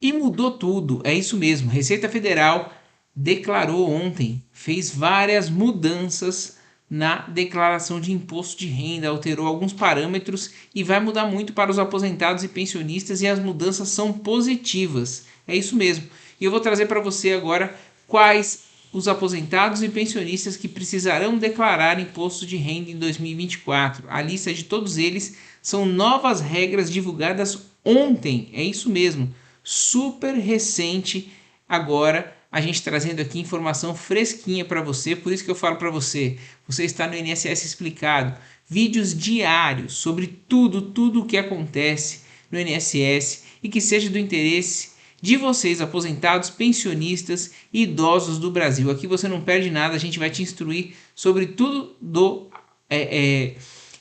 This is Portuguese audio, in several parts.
E mudou tudo, é isso mesmo. Receita Federal declarou ontem, fez várias mudanças na declaração de imposto de renda, alterou alguns parâmetros e vai mudar muito para os aposentados e pensionistas, e as mudanças são positivas. É isso mesmo. E eu vou trazer para você agora quais os aposentados e pensionistas que precisarão declarar imposto de renda em 2024. A lista de todos eles são novas regras divulgadas ontem. É isso mesmo. Super recente agora, a gente trazendo aqui informação fresquinha para você. Por isso que eu falo para você, você está no INSS Explicado, vídeos diários sobre tudo o que acontece no INSS e que seja do interesse de vocês, aposentados, pensionistas e idosos do Brasil. Aqui você não perde nada, a gente vai te instruir sobre tudo do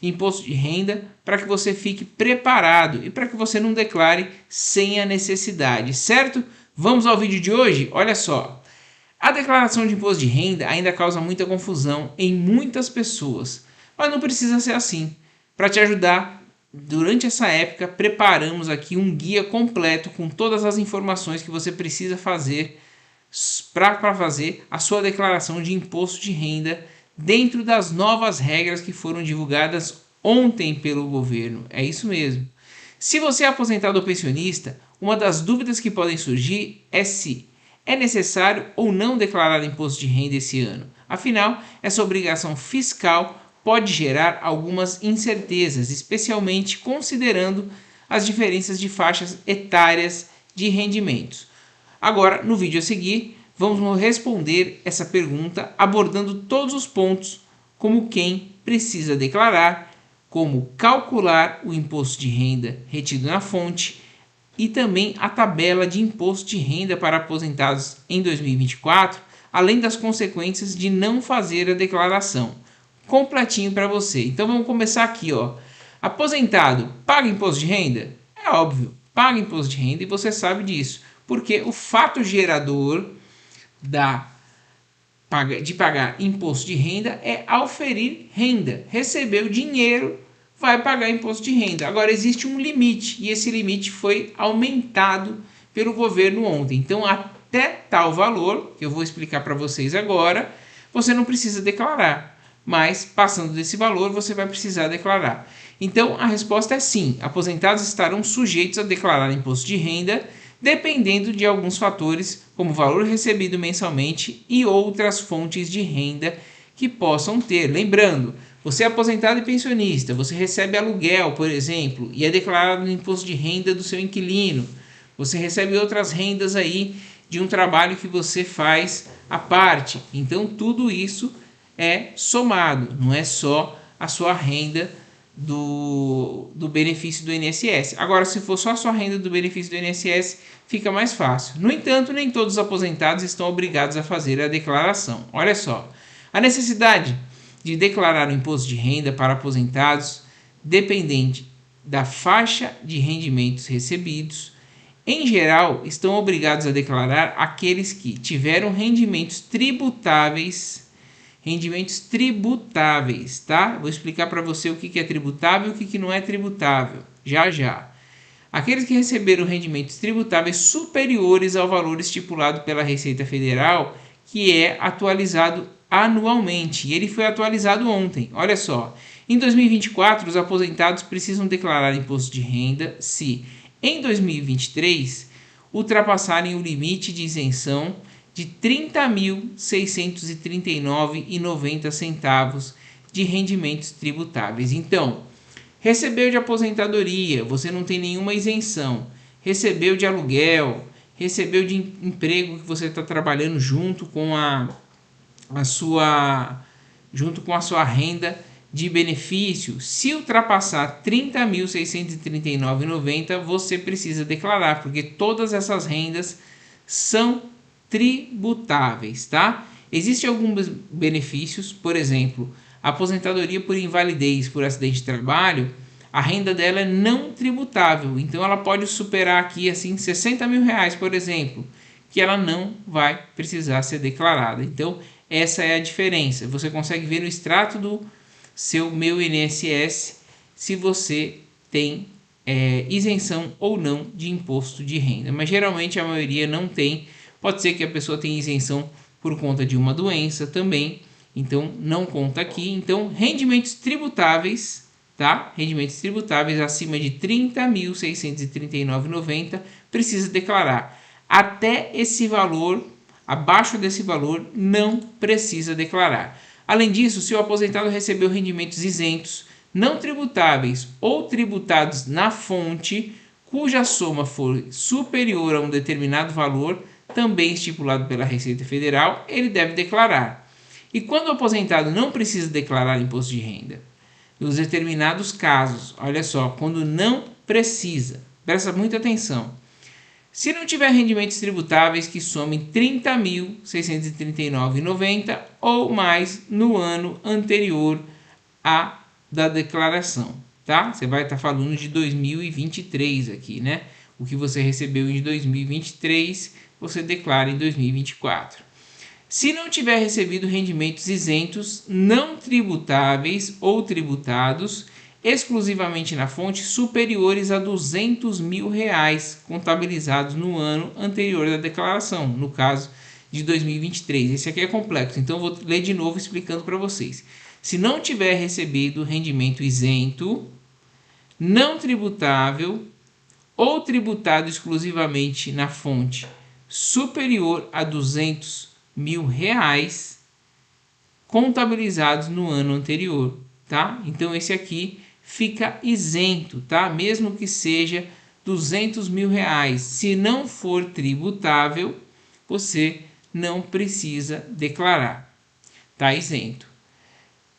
imposto de renda, para que você fique preparado e para que você não declare sem a necessidade, certo? Vamos ao vídeo de hoje? Olha só. A declaração de imposto de renda ainda causa muita confusão em muitas pessoas, mas não precisa ser assim. Para te ajudar, durante essa época, preparamos aqui um guia completo com todas as informações que você precisa fazer para fazer a sua declaração de imposto de renda dentro das novas regras que foram divulgadas ontem pelo governo. É isso mesmo. Se você é aposentado ou pensionista, uma das dúvidas que podem surgir é se é necessário ou não declarar imposto de renda esse ano. Afinal, essa obrigação fiscal pode gerar algumas incertezas, especialmente considerando as diferenças de faixas etárias de rendimentos. Agora, no vídeo a seguir, vamos responder essa pergunta abordando todos os pontos, como quem precisa declarar, como calcular o imposto de renda retido na fonte e também a tabela de imposto de renda para aposentados em 2024, além das consequências de não fazer a declaração. Completinho para você. Então vamos começar aqui, ó. Aposentado paga imposto de renda? É óbvio, paga imposto de renda e você sabe disso, porque o fato gerador de pagar imposto de renda é auferir renda. Recebeu dinheiro, vai pagar imposto de renda. Agora existe um limite e esse limite foi aumentado pelo governo ontem. Então até tal valor, que eu vou explicar para vocês agora, você não precisa declarar. Mas passando desse valor você vai precisar declarar. Então a resposta é sim, aposentados estarão sujeitos a declarar imposto de renda, dependendo de alguns fatores, como o valor recebido mensalmente e outras fontes de renda que possam ter. Lembrando, você é aposentado e pensionista, você recebe aluguel, por exemplo, e é declarado no imposto de renda do seu inquilino. Você recebe outras rendas aí de um trabalho que você faz à parte. Então tudo isso é somado, não é só a sua renda do benefício do INSS. Agora, se for só a sua renda do benefício do INSS, fica mais fácil. No entanto, nem todos os aposentados estão obrigados a fazer a declaração. Olha só, a necessidade de declarar o imposto de renda para aposentados dependente da faixa de rendimentos recebidos. Em geral, estão obrigados a declarar aqueles que tiveram rendimentos tributáveis, tá? Vou explicar para você o que é tributável e o que não é tributável, já. Aqueles que receberam rendimentos tributáveis superiores ao valor estipulado pela Receita Federal, que é atualizado anualmente. E ele foi atualizado ontem. Olha só, em 2024, os aposentados precisam declarar imposto de renda se, em 2023, ultrapassarem o limite de isenção de R$ 30.639,90 de rendimentos tributáveis. Então, recebeu de aposentadoria, você não tem nenhuma isenção. Recebeu de aluguel, recebeu de emprego que você está trabalhando junto com a sua renda de benefício. Se ultrapassar R$ 30.639,90, você precisa declarar, porque todas essas rendas são tributáveis, tá? Existem alguns benefícios, por exemplo, a aposentadoria por invalidez por acidente de trabalho, a renda dela é não tributável, então ela pode superar aqui assim R$60 mil, por exemplo, que ela não vai precisar ser declarada. Então essa é a diferença. Você consegue ver no extrato do seu Meu INSS se você tem isenção ou não de imposto de renda, mas geralmente a maioria não tem. Pode ser que a pessoa tenha isenção por conta de uma doença também, então não conta aqui. Então, rendimentos tributáveis, tá? Rendimentos tributáveis acima de R$ 30.639,90 precisa declarar. Até esse valor, abaixo desse valor, não precisa declarar. Além disso, se o aposentado recebeu rendimentos isentos, não tributáveis ou tributados na fonte, cuja soma for superior a um determinado valor, também estipulado pela Receita Federal, ele deve declarar. E quando o aposentado não precisa declarar imposto de renda? Nos determinados casos, olha só, quando não precisa, presta muita atenção. Se não tiver rendimentos tributáveis que somem R$ 30.639,90 ou mais no ano anterior à da declaração, tá? Você vai estar falando de 2023 aqui, né? O que você recebeu em 2023, você declara em 2024. Se não tiver recebido rendimentos isentos, não tributáveis ou tributados exclusivamente na fonte superiores a R$ 200 mil contabilizados no ano anterior da declaração, no caso de 2023. Esse aqui é complexo, então eu vou ler de novo explicando para vocês. Se não tiver recebido rendimento isento, não tributável ou tributado exclusivamente na fonte superior a R$ 200 mil contabilizados no ano anterior, tá? Então esse aqui fica isento, tá? Mesmo que seja R$ 200 mil. Se não for tributável, você não precisa declarar, tá isento.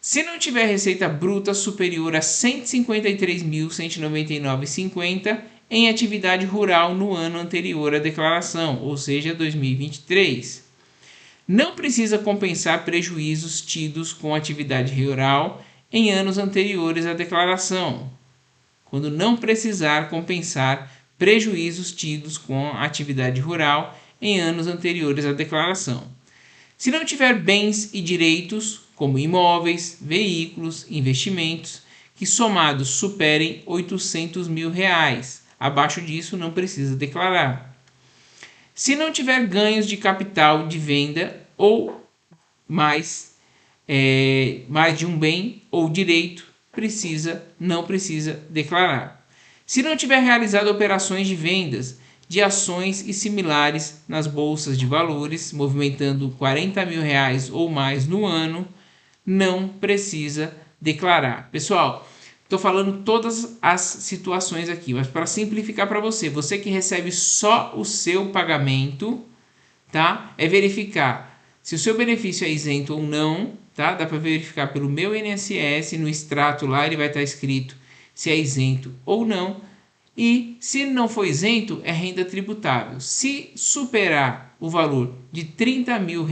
Se não tiver receita bruta superior a R$ 153.199,50 em atividade rural no ano anterior à declaração, ou seja, 2023. Não precisa compensar prejuízos tidos com atividade rural em anos anteriores à declaração, quando não precisar compensar prejuízos tidos com atividade rural em anos anteriores à declaração. Se não tiver bens e direitos, como imóveis, veículos, investimentos, que somados superem R$ 800 mil, abaixo disso não precisa declarar. Se não tiver ganhos de capital de venda ou mais de um bem ou direito, não precisa declarar. Se não tiver realizado operações de vendas de ações e similares nas bolsas de valores, movimentando R$ 40 mil ou mais no ano, não precisa declarar. Pessoal, estou falando todas as situações aqui, mas para simplificar para você, você que recebe só o seu pagamento, tá? É verificar se o seu benefício é isento ou não, tá? Dá para verificar pelo meu INSS, no extrato lá ele vai estar escrito se é isento ou não. E se não for isento, é renda tributável. Se superar o valor de R$ 30 mil,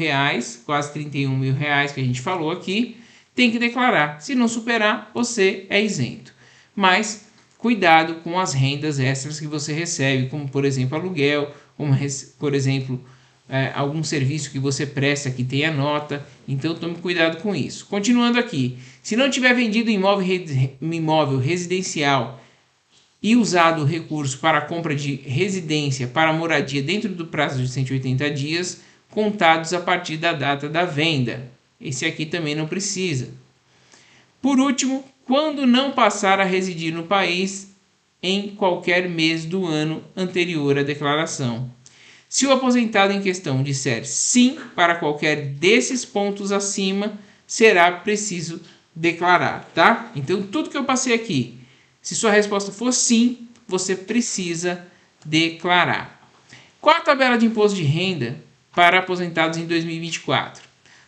quase R$ 31 mil que a gente falou aqui, tem que declarar. Se não superar, você é isento. Mas cuidado com as rendas extras que você recebe, como por exemplo aluguel, como por exemplo algum serviço que você presta que tenha nota. Então tome cuidado com isso. Continuando aqui, se não tiver vendido imóvel residencial e usado o recurso para a compra de residência para moradia dentro do prazo de 180 dias, contados a partir da data da venda. Esse aqui também não precisa. Por último, quando não passar a residir no país em qualquer mês do ano anterior à declaração. Se o aposentado em questão disser sim para qualquer desses pontos acima, será preciso declarar, tá? Então, tudo que eu passei aqui, se sua resposta for sim, você precisa declarar. Qual a tabela de imposto de renda para aposentados em 2024?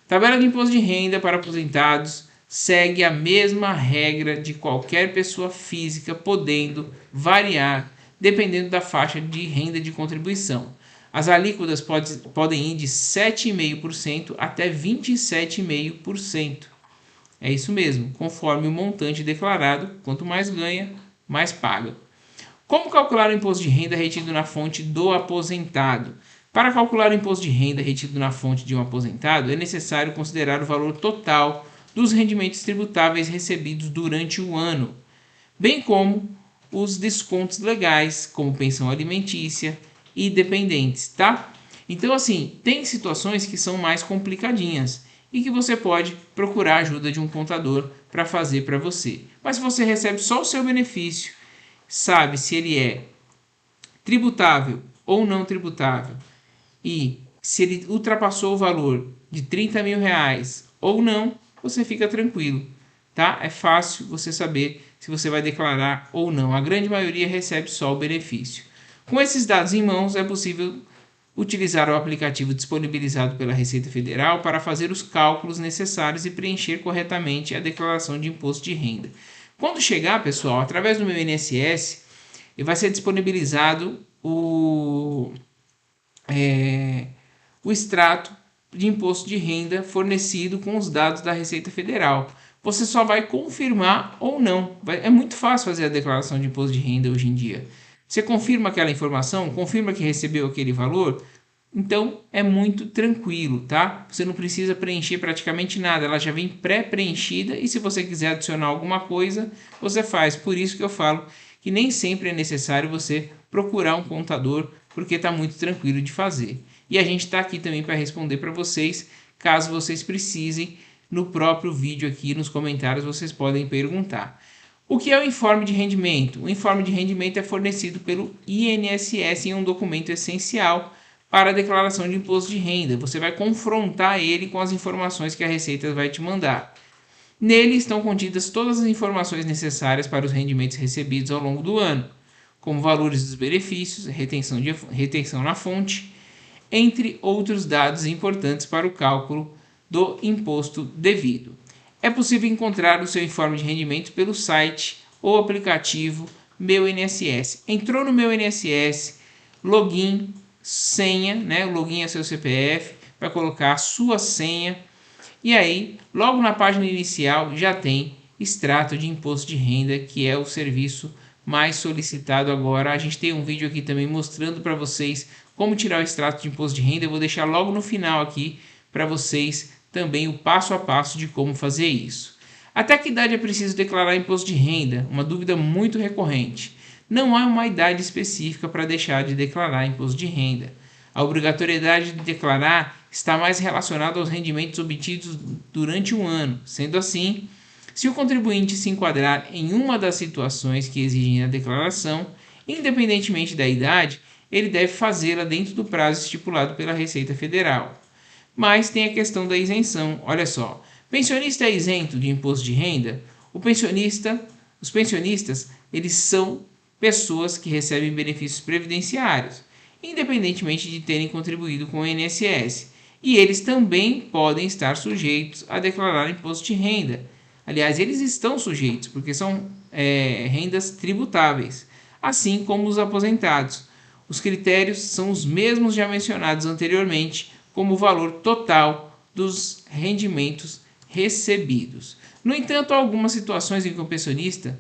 Tabela de imposto de renda para aposentados segue a mesma regra de qualquer pessoa física, podendo variar dependendo da faixa de renda de contribuição. As alíquotas podem ir de 7,5% até 27,5%. É isso mesmo, conforme o montante declarado, quanto mais ganha, mais paga. Como calcular o imposto de renda retido na fonte do aposentado? Para calcular o imposto de renda retido na fonte de um aposentado, é necessário considerar o valor total dos rendimentos tributáveis recebidos durante o ano, bem como os descontos legais, como pensão alimentícia e dependentes, tá? Então, assim, tem situações que são mais complicadinhas e que você pode procurar a ajuda de um contador para fazer para você. Mas se você recebe só o seu benefício, sabe se ele é tributável ou não tributável e se ele ultrapassou o valor de 30 mil reais ou não, você fica tranquilo, tá? É fácil você saber se você vai declarar ou não. A grande maioria recebe só o benefício. Com esses dados em mãos, é possível utilizar o aplicativo disponibilizado pela Receita Federal para fazer os cálculos necessários e preencher corretamente a declaração de imposto de renda. Quando chegar, pessoal, através do meu INSS, vai ser disponibilizado o extrato de imposto de renda fornecido com os dados da Receita Federal. Você só vai confirmar ou não. É muito fácil fazer a declaração de imposto de renda hoje em dia. Você confirma aquela informação, confirma que recebeu aquele valor, então é muito tranquilo, tá? Você não precisa preencher praticamente nada, ela já vem pré-preenchida e se você quiser adicionar alguma coisa, você faz. Por isso que eu falo que nem sempre é necessário você procurar um contador, porque está muito tranquilo de fazer. E a gente está aqui também para responder para vocês, caso vocês precisem, no próprio vídeo aqui nos comentários vocês podem perguntar. O que é o informe de rendimento? O informe de rendimento é fornecido pelo INSS em um documento essencial para a declaração de imposto de renda. Você vai confrontar ele com as informações que a Receita vai te mandar. Nele estão contidas todas as informações necessárias para os rendimentos recebidos ao longo do ano, como valores dos benefícios, retenção na fonte, entre outros dados importantes para o cálculo do imposto devido. É possível encontrar o seu informe de rendimento pelo site ou aplicativo Meu INSS. Entrou no Meu INSS, login, senha, né? O login é seu CPF, vai colocar a sua senha e aí, logo na página inicial já tem extrato de imposto de renda, que é o serviço mais solicitado agora. A gente tem um vídeo aqui também mostrando para vocês como tirar o extrato de imposto de renda. Eu vou deixar logo no final aqui para vocês também o passo a passo de como fazer isso. Até que idade é preciso declarar imposto de renda? Uma dúvida muito recorrente. Não há uma idade específica para deixar de declarar imposto de renda. A obrigatoriedade de declarar está mais relacionada aos rendimentos obtidos durante um ano. Sendo assim, se o contribuinte se enquadrar em uma das situações que exigem a declaração, independentemente da idade, ele deve fazê-la dentro do prazo estipulado pela Receita Federal. Mas tem a questão da isenção. Olha só, pensionista é isento de imposto de renda? Os pensionistas, eles são pessoas que recebem benefícios previdenciários, independentemente de terem contribuído com o INSS. E eles também podem estar sujeitos a declarar imposto de renda. Aliás, eles estão sujeitos, porque são rendas tributáveis, assim como os aposentados. Os critérios são os mesmos já mencionados anteriormente, como o valor total dos rendimentos recebidos. No entanto, há algumas situações em que o pensionista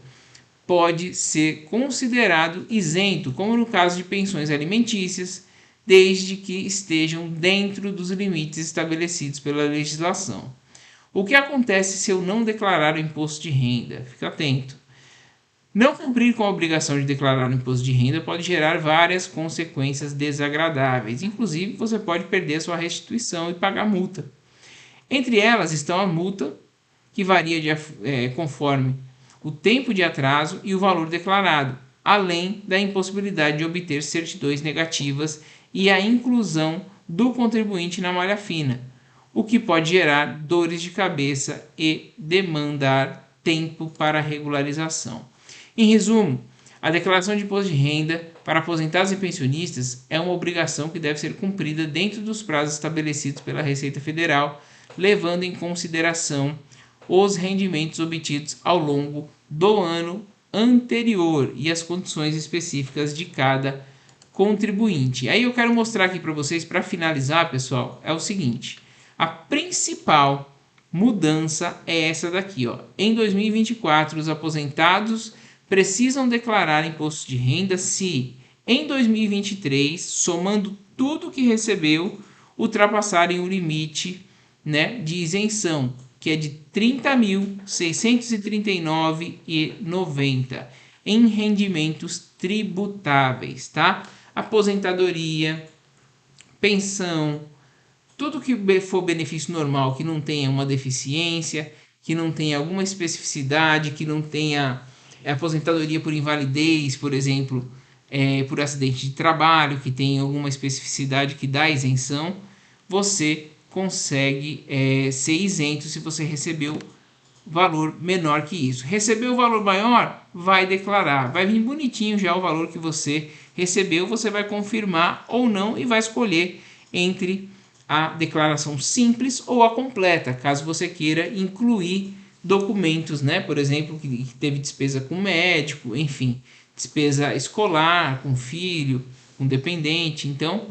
pode ser considerado isento, como no caso de pensões alimentícias, desde que estejam dentro dos limites estabelecidos pela legislação. O que acontece se eu não declarar o imposto de renda? Fica atento. Não cumprir com a obrigação de declarar o imposto de renda pode gerar várias consequências desagradáveis. Inclusive, você pode perder sua restituição e pagar multa. Entre elas estão a multa, que varia conforme o tempo de atraso e o valor declarado, além da impossibilidade de obter certidões negativas e a inclusão do contribuinte na malha fina, o que pode gerar dores de cabeça e demandar tempo para regularização. Em resumo, a declaração de imposto de renda para aposentados e pensionistas é uma obrigação que deve ser cumprida dentro dos prazos estabelecidos pela Receita Federal, levando em consideração os rendimentos obtidos ao longo do ano anterior e as condições específicas de cada contribuinte. Aí eu quero mostrar aqui para vocês, para finalizar, pessoal, é o seguinte: a principal mudança é essa daqui, ó. Em 2024, os aposentados precisam declarar imposto de renda se, em 2023, somando tudo que recebeu, ultrapassarem o limite, né, de isenção, que é de R$ 30.639,90. em rendimentos tributáveis, tá? Aposentadoria, pensão, tudo que for benefício normal, que não tenha uma deficiência, que não tenha alguma especificidade, que não tenha aposentadoria por invalidez, por exemplo, por acidente de trabalho, que tem alguma especificidade que dá isenção, você consegue ser isento se você recebeu valor menor que isso. Recebeu o valor maior? Vai declarar. Vai vir bonitinho já o valor que você recebeu, você vai confirmar ou não e vai escolher entre a declaração simples ou a completa, caso você queira incluir documentos, né? Por exemplo, que teve despesa com médico, enfim, despesa escolar, com filho, com dependente. Então,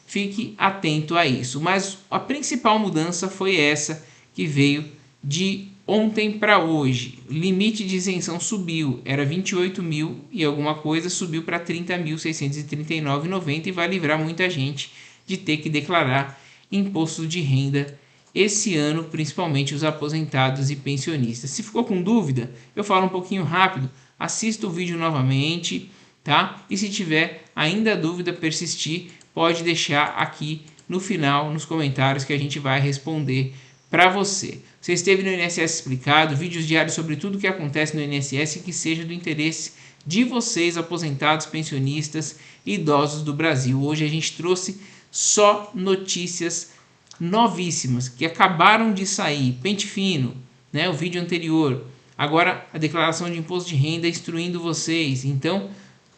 fique atento a isso. Mas a principal mudança foi essa que veio de ontem para hoje. O limite de isenção subiu, era 28 mil e alguma coisa, subiu para 30.639,90 e vai livrar muita gente de ter que declarar imposto de renda esse ano, principalmente os aposentados e pensionistas. Se ficou com dúvida, eu falo um pouquinho rápido, assista o vídeo novamente, tá? E se tiver ainda dúvida persistir, pode deixar aqui no final, nos comentários, que a gente vai responder para você. Você esteve no INSS Explicado, vídeos diários sobre tudo o que acontece no INSS e que seja do interesse de vocês, aposentados, pensionistas e idosos do Brasil. Hoje a gente trouxe só notícias novíssimas que acabaram de sair. Pente fino, né? O vídeo anterior. Agora a declaração de imposto de renda instruindo vocês. Então,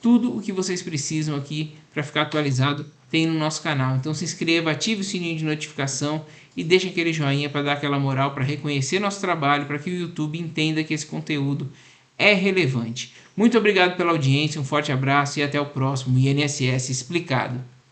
tudo o que vocês precisam aqui para ficar atualizado tem no nosso canal. Então se inscreva, ative o sininho de notificação e deixe aquele joinha para dar aquela moral, para reconhecer nosso trabalho, para que o YouTube entenda que esse conteúdo é relevante. Muito obrigado pela audiência, um forte abraço e até o próximo INSS Explicado.